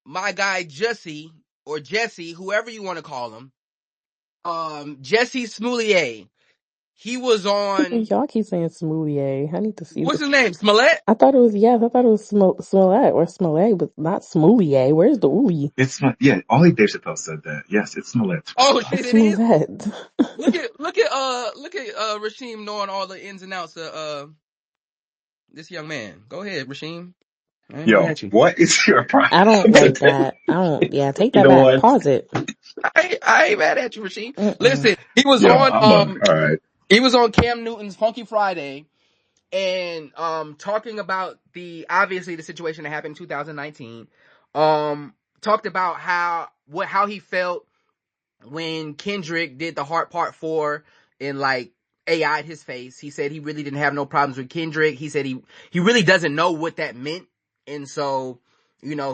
my guy Jussie or Jesse, whoever you want to call him, Jussie Smollett. He was on, Y'all keep saying Smoulier. I need to see what's the. his name? Smollett? I thought it was yes. I thought it was Smollett or Smollett, but not Smoulier. Where's the ooey? Yeah, only Dave Chappelle said that. Yes, it's Smollett. Oh shit, it is. Smollett. Look at Rasheem knowing all the ins and outs of this young man. Go ahead, Rasheem. I ain't mad Yo, at you. what is your I problem don't like today? that. I don't. Yeah, take You that know back. what? Pause it. I ain't mad at you, Rasheem. Mm-mm. Listen, he was Yo, on all right. he was on Cam Newton's Funky Friday and talking about the obviously the situation that happened in 2019. Talked about how he felt when Kendrick did the Heart Part 4 and like AI'd his face. He said he really didn't have no problems with Kendrick. He said he really doesn't know what that meant. And so,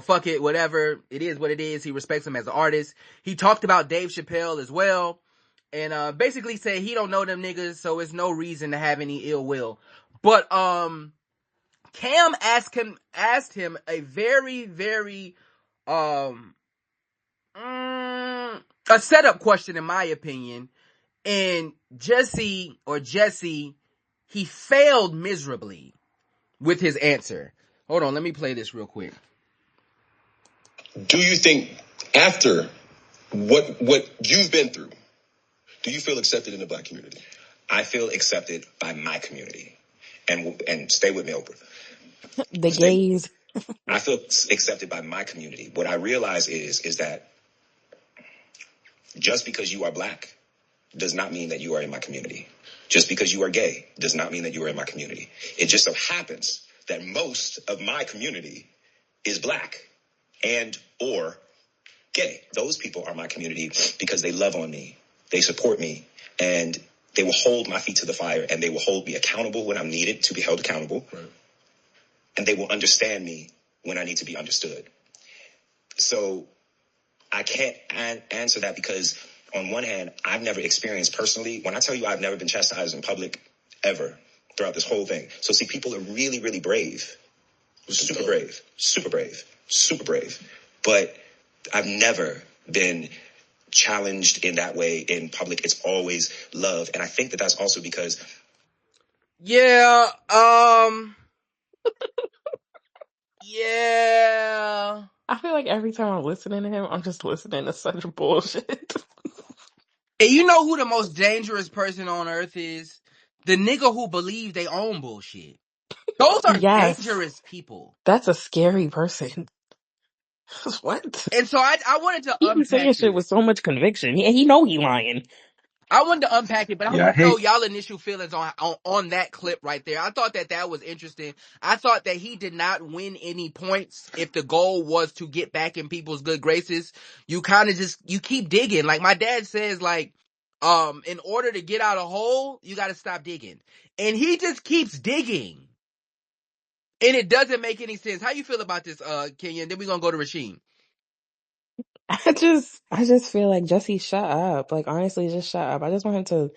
fuck it, whatever. It is what it is. He respects him as an artist. He talked about Dave Chappelle as well. And basically said he don't know them niggas, so it's no reason to have any ill will. But Cam asked him a very, very um a setup question in my opinion. And Jesse, he failed miserably with his answer. Hold on, let me play this real quick. Do you think after what you've been through, do you feel accepted in the black community? I feel accepted by my community. And stay with me, Oprah. The Stay. gays. I feel accepted by my community. What I realize is that just because you are black does not mean that you are in my community. Just because you are gay does not mean that you are in my community. It just so happens that most of my community is black and or gay. Those people are my community because they love on me, they support me, and they will hold my feet to the fire, and they will hold me accountable when I'm needed to be held accountable. Right. And they will understand me when I need to be understood. So I can't answer that because on one hand, I've never experienced personally, when I tell you I've never been chastised in public ever throughout this whole thing. So see, people are really, really brave, super brave, super brave, super brave. But I've never been challenged in that way in public. It's always love. And I think that that's also because. Yeah, yeah. I feel like every time I'm listening to him, I'm just listening to such bullshit. And you know who the most dangerous person on earth is? The nigga who believes they own bullshit. Those are Yes, dangerous people. that's a scary person. What? And so I wanted to He be saying unpack shit with this. so much conviction. He know he lying. I wanted to unpack it, but I Yeah, I want to know hate. y'all initial feelings on that clip right there. I thought that was interesting. I thought that he did not win any points if the goal was to get back in people's good graces. You kind of you keep digging. Like my dad says, like, in order to get out a hole, you got to stop digging. And he just keeps digging. And it doesn't make any sense. How you feel about this, Kenya? Then we're going to go to Rasheem. I just feel like Jesse, shut up. Like honestly, just shut up. I just want him to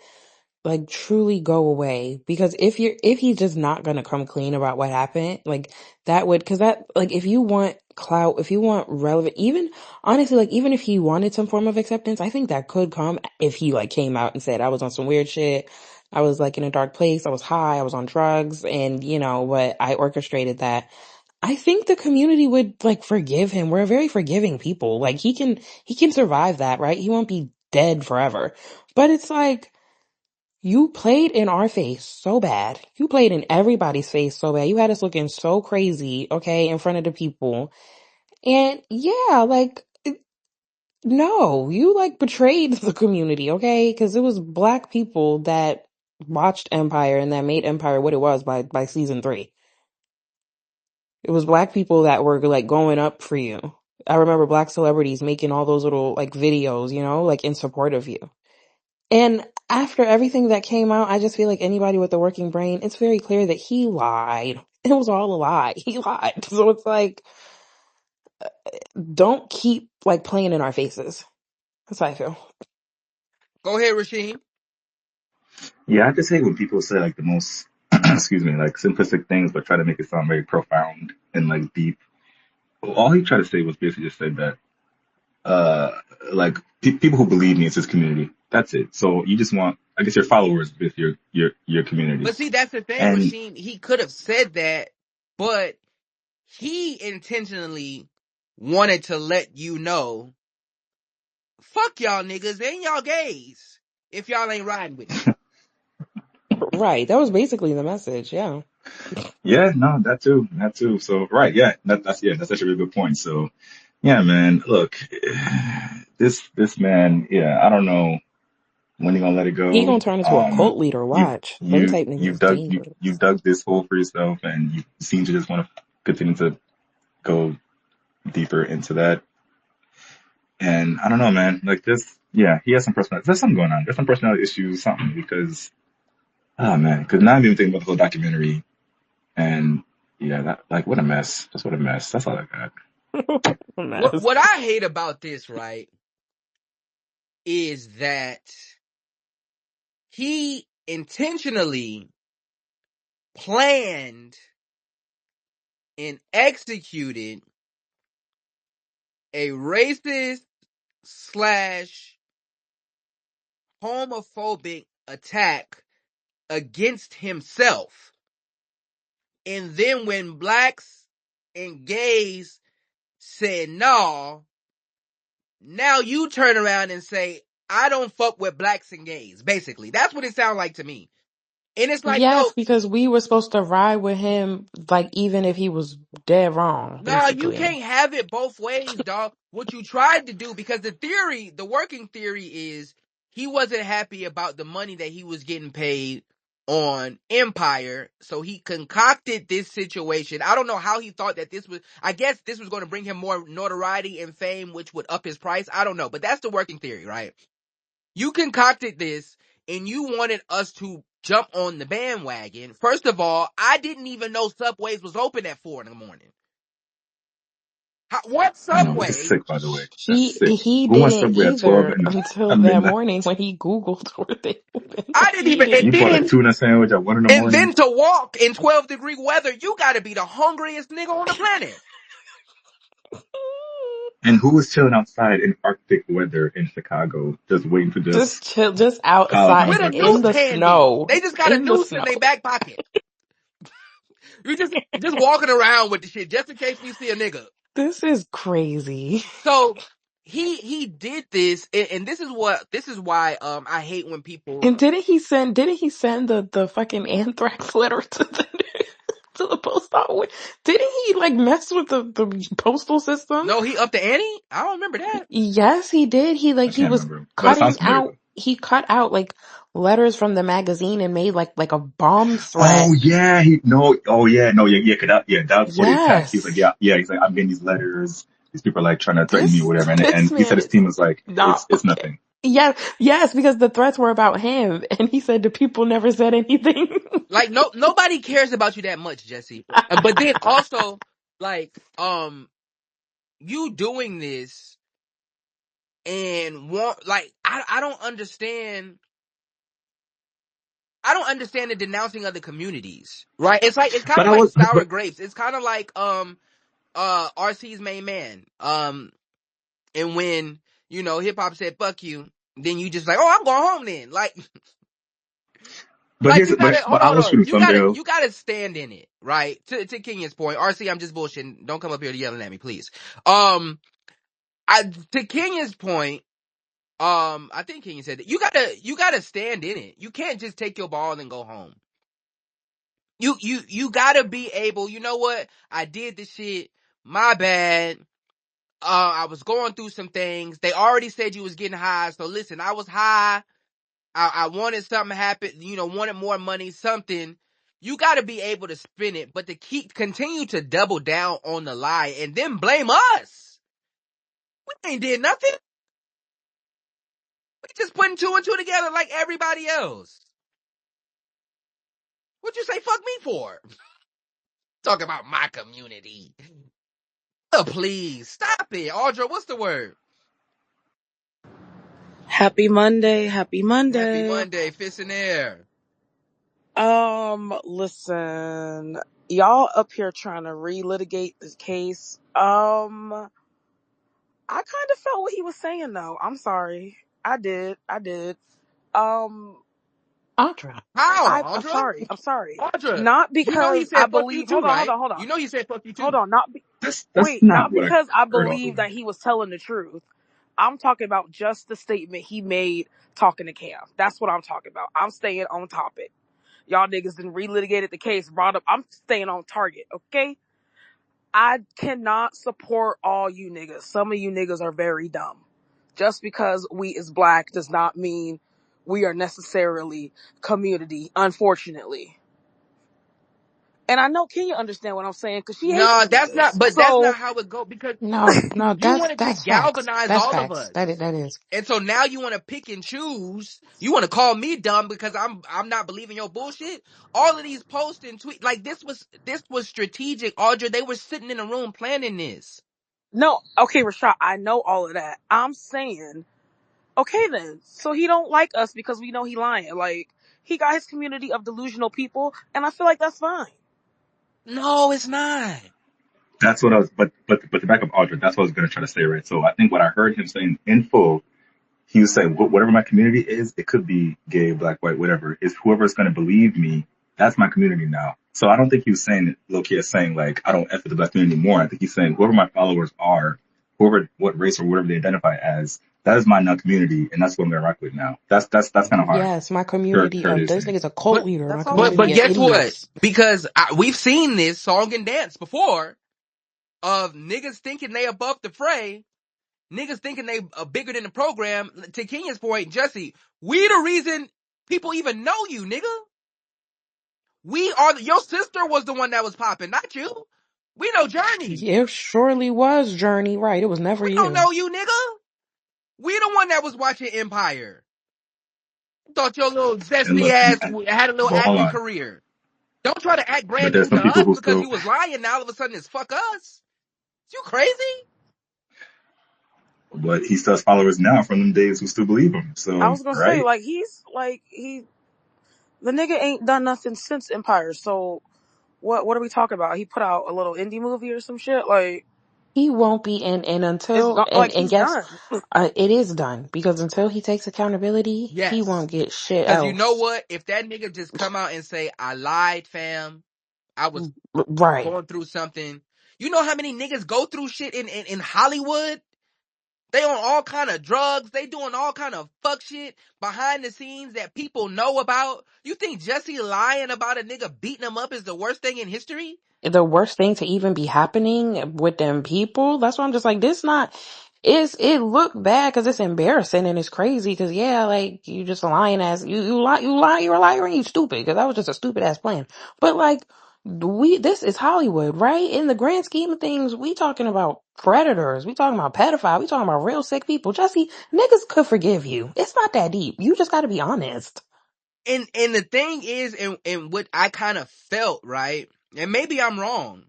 like truly go away because if he's just not gonna come clean about what happened, like that would because that like if you want clout, if you want relevant, even honestly, like even if he wanted some form of acceptance, I think that could come if he like came out and said I was on some weird shit. I was like in a dark place. I was high. I was on drugs, and but I orchestrated that. I think the community would like forgive him. We're a very forgiving people. Like he can survive that, right? He won't be dead forever. But it's like you played in our face so bad. You played in everybody's face so bad. You had us looking so crazy, okay, in front of the people. And yeah, like no, you like betrayed the community, okay? Because it was black people that watched Empire and that made Empire what it was by season 3. It was black people that were like going up for you. I remember black celebrities making all those little like videos, like in support of you. And after everything that came out, I just feel like anybody with a working brain, it's very clear that he lied. It was all a lie. He lied. So it's like, don't keep like playing in our faces. That's how I feel. Go ahead, Rasheem. Yeah, I just hate when people say like the most, excuse me, like simplistic things, but try to make it sound very profound and like deep. all he tried to say was basically just said that, uh, like people who believe me is his community. That's it. So you just want, I guess, your followers with your community. But see, that's the thing, And Rasheen. He could have said that, but he intentionally wanted to let you know, fuck y'all niggas and y'all gays if y'all ain't riding with me. Right. That was basically the message. Yeah. yeah, no, that too. So right, yeah, that's actually a really good point. So yeah, man, look, this man, yeah, I don't know when you gonna let it He go. gonna turn into a cult leader. You Watch. Them type you've niggas dug dangerous. you've dug this hole for yourself, and you seem to just want to continue to go deeper into that. And I don't know, man. Like this, yeah, he has some personality. There's something going on. There's some personality issues, something because, oh man, because now I'm even thinking about the whole documentary, and yeah, that like what a mess. Just what a mess. That's all I got. A What mess. what I hate about this, right, is that he intentionally planned and executed a racist slash homophobic attack against himself. And then when blacks and gays said no, now you turn around and say, I don't fuck with blacks and gays. Basically, that's what it sounds like to me. And it's like, Yes, no, because we were supposed to ride with him, like, even if he was dead wrong, no, you basically. can't have it both ways, dog. What you tried to do, because the working theory is he wasn't happy about the money that he was getting paid on Empire, so he concocted this situation. I don't know how he thought that I guess this was going to bring him more notoriety and fame, which would up his price. I don't know, but that's the working theory, right? You concocted this and you wanted us to jump on the bandwagon. First of all, I didn't even know Subways was open at 4 in the morning. What I know, which is Subway? sick, by the way. That's sick. He Who wants didn't Subway at 12 either until at that midnight? morning when he Googled where they opened. I didn't even, He You bought a tuna sandwich at 1 in the and morning? then to walk in 12-degree weather, you gotta be the hungriest nigga on the planet. didn't. And who was chilling outside in Arctic weather in Chicago, just waiting to Just just chill, just pile on With a outside in Subways? noose the handy. snow. They just got a In the noose in snow. their back pocket. You just walking around with the shit just in case we see a nigga. This is crazy. So he did this, and this is why I hate when people. And didn't he send the fucking anthrax letter to the to the post office? Didn't he like mess with the postal system? No, he upped the ante? I don't remember that. Yes, he did. I He can't was remember, but it cutting sounds familiar out though. he cut out like letters from the magazine and made like a bomb threat. Oh yeah, yeah, yeah, that was before the attack. He was like, Yes. yeah, he's like, I'm getting these letters. These people are like trying to threaten me or This whatever. And this he said man his is team was like, not it's okay. nothing. Yes, because the threats were about him, and he said the people never said anything. Like nobody cares about you that much, Jussie. But then also, like, you doing this and want, like, I don't understand. I don't understand the denouncing of the communities, right? It's kind But of I like was, sour but grapes. It's kind of like RC's main man. And when hip hop said "fuck you," then you just like, oh, I'm going home then. but Like here's you gotta but hold I on, was hold on. shooting from there. You gotta stand in it, right? To Kenya's point, RC, I'm just bullshitting. Don't come up here to yelling at me, please. To Kenya's point, I think Kenya said that you gotta stand in it. You can't just take your ball and go home. You gotta be able. You know what? I did this shit. My bad. I was going through some things. They already said you was getting high. So listen, I was high. I wanted something to happen, wanted more money, something. You got to be able to spin it, but to continue to double down on the lie and then blame us. We ain't did nothing. We just putting 2 and 2 together like everybody else. What you say fuck me for? Talk about my community. Oh, please stop it. Audra, what's the word? Happy Monday, happy Happy Monday. Monday, fist in air. Listen. y'all up here trying to relitigate this case. I kind of felt what he was saying though. I'm sorry. I did. Um, Audra. How, I'm Audra? sorry. I'm sorry. Audra, Not you know he because I said fuck you believe. too, Hold on. Hold right? on. Hold You on. know he said fuck you Hold too. on. That's Wait. not Not what I because I heard all believe of that he was telling the truth. I'm talking about just the statement he made talking to Cam. That's what I'm talking about. I'm staying on topic. Y'all niggas done relitigated the case, brought up. I'm staying on target, okay? I cannot support all you niggas. Some of you niggas are very dumb. Just because we is black does not mean we are necessarily community, unfortunately. And I know Kenya understand what I'm saying because she hates No, you that's not. niggas. But that's not So how it go because No, no, you wanted to that's facts. galvanize That's all of facts. us. That is. And so now you want to pick and choose. You want to call me dumb because I'm not believing your bullshit. All of these posts and tweets, like this was strategic, Audra. They were sitting in a room planning this. no, okay, Rashad, I know all of that. I'm saying, okay then. So he don't like us because we know he lying. Like he got his community of delusional people, and I feel like that's fine. No, it's not. That's what I was, but to back up Audra, that's what I was going to try to say, right? So I think what I heard him saying in full, he was saying, whatever my community is, it could be gay, black, white, whatever. Is whoever's going to believe me, that's my community now. So I don't think he was saying, low-key is saying like, I don't F with the black community anymore. I think he's saying whoever my followers are, whoever, what race or whatever they identify as, that is my now community, and that's what I'm going to rock with now. That's kind of hard. Yes, my Heard community heard of it this saying. nigga's a cult But leader. My That's all it community but of guess is. what? idiots. Because we've seen this song and dance before of niggas thinking they above the fray. Niggas thinking they are bigger than the program. To Kenya's point, Jussie, we the reason people even know you, nigga. We are. Your sister was the one that was popping, not you. We know Journey. Yeah, it surely was Journey, right? It was never We don't you. know you, nigga. We the one that was watching Empire. Thought your little And zesty look, ass had a little but hold acting on. career. Don't try to act But brand there's new some to people us who because still, you was lying. Now all of a sudden it's fuck us. You crazy? but he still has followers now from them days who still believe him. I So, was gonna say, right? like, the nigga ain't done nothing since Empire. So what are we talking about? He put out a little indie movie or some shit. Like He won't be and it's until gone. Like and he's guess done. it is done because until he takes accountability, he Yes. won't get shit Because you know else. what? If that nigga just come out and say, I lied, fam. I was Right. going through something. You know how many niggas go through shit in Hollywood? They on all kind of drugs. They doing all kind of fuck shit behind the scenes that people know about. You think Jussie lying about a nigga beating him up is the worst thing in history? The worst thing to even be happening with them people. That's why I'm just like, this not, it look bad because it's embarrassing and it's crazy because yeah, like you just a lying ass, you're a liar and you stupid because that was just a stupid ass plan. But like, this is Hollywood, right? In the grand scheme of things, we talking about predators, we talking about pedophiles, we talking about real sick people. Jesse, niggas could forgive you. It's not that deep. You just got to be honest. And the thing is, and what I kind of felt, right? And maybe I'm wrong.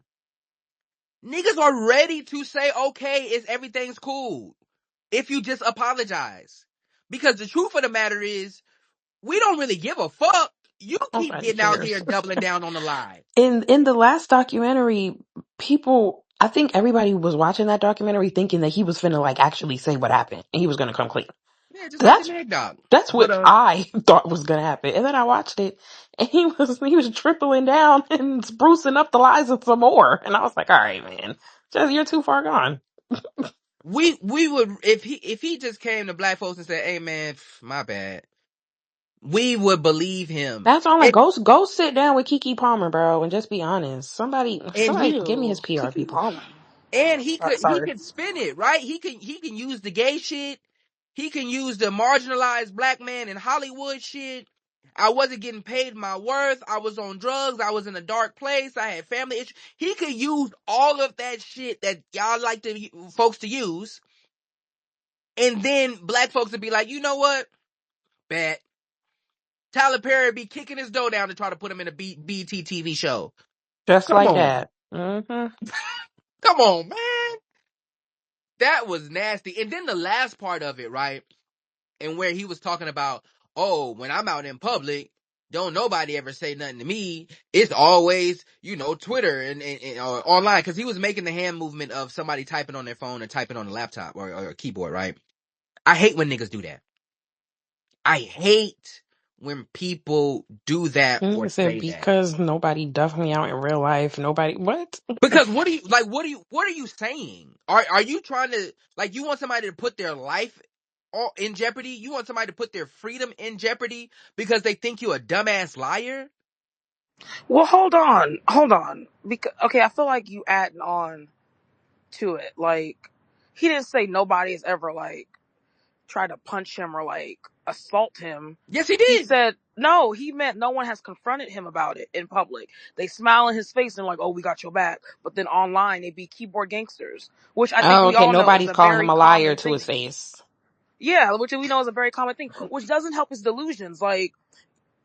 Niggas are ready to say, okay, everything's cool. If you just apologize. Because the truth of the matter is, we don't really give a fuck. You keep Nobody getting out cares. here doubling down on the lie. In the last documentary, people, I think everybody was watching that documentary thinking that he was finna like actually say what happened and he was gonna come clean. Yeah, just like the That's Neg Dog. that's But what I thought was gonna happen. And then I watched it and he was tripling down and sprucing up the lies of some more. And I was like, all right, man, just you're too far gone. we would, if he just came to black folks and said, hey man, my bad, we would believe him. That's all. Like, go sit down with Kiki Palmer, bro, and just be honest. And he Somebody, give me Ew, his PR Kiki people. Palmer. and he Sorry. could spin it, right? He can use the gay shit. He can use the marginalized black man in Hollywood shit. I wasn't getting paid my worth. I was on drugs. I was in a dark place. I had family issues. He could use all of that shit that y'all like folks to use. And then black folks would be like, you know what? Bet. Tyler Perry be kicking his door down to try to put him in a BT TV show. Just Come like on. that. Hmm. Come on, man. That was nasty. And then the last part of it, right? And where he was talking about, oh, when I'm out in public, don't nobody ever say nothing to me. It's always, Twitter and or online. Cause he was making the hand movement of somebody typing on their phone or typing on a laptop or a keyboard, right? I hate when niggas do that. I hate when people do that or I said say that. because nobody duffed me out in real life. Nobody what? Because what are you saying? Are you trying to, like, you want somebody to put their life in jeopardy? You want somebody to put their freedom in jeopardy because they think you a dumbass liar? Well, hold on. Because okay, I feel like you adding on to it. Like, he didn't say nobody has ever like tried to punch him or like assault him. Yes, he He did. said no. He meant no one has confronted him about it in public. They smile in his face and like, oh, we got your back. But then online, they be keyboard gangsters, which I think Oh, we okay. all know is Nobody's a calling very him a liar common to his thing. face. Yeah, which we know is a very common thing, which doesn't help his delusions. Like,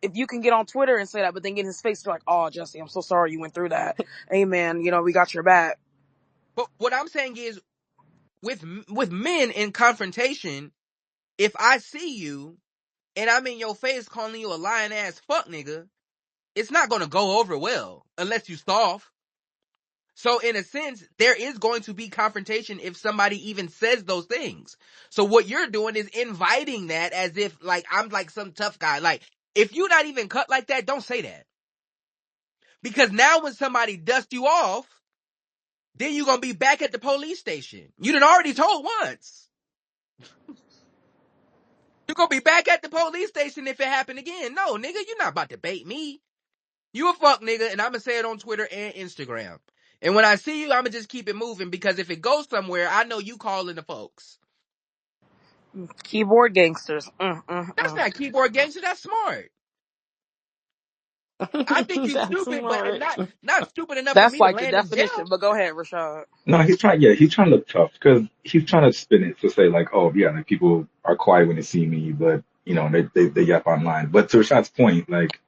if you can get on Twitter and say that, but then get in his face, you're like, oh, Jussie, I'm so sorry you went through that. Hey, man, we got your back. But what I'm saying is, with men in confrontation, if I see you and I'm in your face calling you a lying ass fuck nigga, it's not gonna go over well unless you soft. So in a sense, there is going to be confrontation if somebody even says those things. So what you're doing is inviting that as if like I'm like some tough guy. Like, if you're not even cut like that, don't say that. Because now when somebody dusts you off, then you're gonna be back at the police station. You done already told once. You're gonna be back at the police station if it happened again. No, nigga, you're not about to bait me. You a fuck nigga, and I'm gonna say it on Twitter and Instagram. And when I see you, I'm gonna just keep it moving, because if it goes somewhere, I know you calling the folks. Keyboard gangsters. That's not keyboard gangster. That's smart. I think you That's stupid, but smart. not stupid enough for That's me to like the land in definition, jail. but go ahead, Rashad. No, he's trying. Yeah, he's trying to look tough because he's trying to spin it to say like, oh yeah, like people are quiet when they see me, but they yap online. But to Rashad's point, like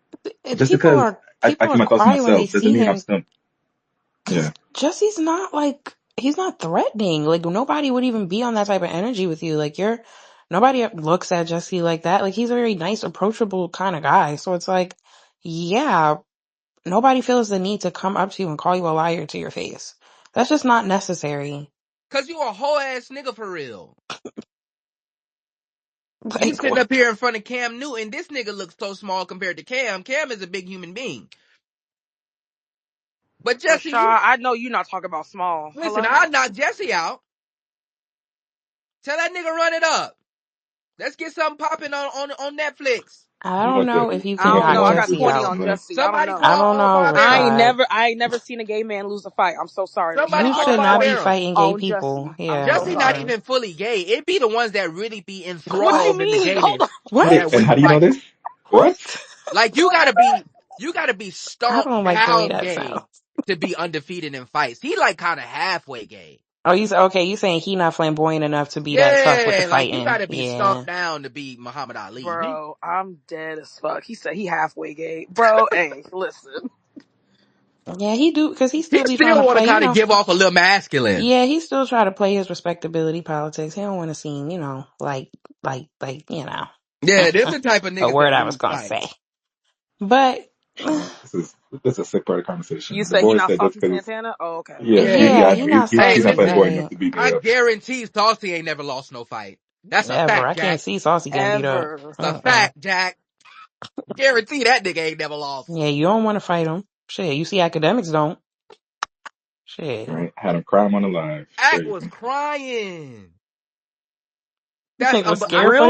If just because I people keep are my thoughts to quiet when they myself doesn't see mean I'm him, still. because Yeah, Jesse's not like he's not threatening. Like nobody would even be on that type of energy with you. Like nobody looks at Jesse like that. Like he's a very nice, approachable kind of guy. So it's like, yeah, nobody feels the need to come up to you and call you a liar to your face. That's just not necessary. Cause you a whole ass nigga for real. You Like, sitting up here in front of Cam Newton. This nigga looks so small compared to Cam. Cam is a big human being. But Jesse, Rashad, I know you're not talking about small. listen, Hello? I'll knock Jesse out. Tell that nigga run it up. Let's get something popping on Netflix. I I'm don't about know to if you I I'm can about don't to know. knock I watch got this Jesse 20 next. out. on But Jussie. I don't Somebody know. I don't call know, Bob I Arum. ain't Rashad. never seen a gay man lose a fight. I'm so sorry, Somebody You Rashad. I call should got Bob not be 20 Arum. fighting gay on people. Jussie. I'm Yeah, so Jesse I'm not sorry. sorry. even fully gay. It be the ones that really be What you enthralled in the mean? Hold on. gayness wait, that What? and how wouldn't do you know fight. this? What? What? Like, you gotta be I stark don't like the way down that gay sounds. to be undefeated in fights. He like kind of halfway gay. Oh, okay, you saying he not flamboyant enough to be that tough with the Yeah, like you fighting. gotta be Yeah. stark down to be Muhammad Ali. Bro, I'm dead as fuck. He said he halfway gay. Bro, hey, listen. Yeah, he do, cause he He still be trying still to want to play, kind of give off a little masculine. yeah, he still try to play his respectability politics. He don't want to seem, Yeah, them the type of a niggas word that I was lose gonna say. fights. But, This is a sick part of the You conversation. The say he boy not said just Saucy because Santana? Oh, okay. yeah, yeah, Yeah. he not Hey, he's saucy not listen, flamboyant enough tonight. to beat me I up. guarantee Saucy ain't never lost no fight. That's a Ever. fact, I can't Jack. see Saucy getting beat up. Ever. It's a fact, Jack. Guarantee that nigga ain't never lost. Yeah, you don't want to fight him. Shit, you see academics don't. Shit. Right? Had him crying on the live. Ack was Crazy. crying. This That's nigga was For scared for real?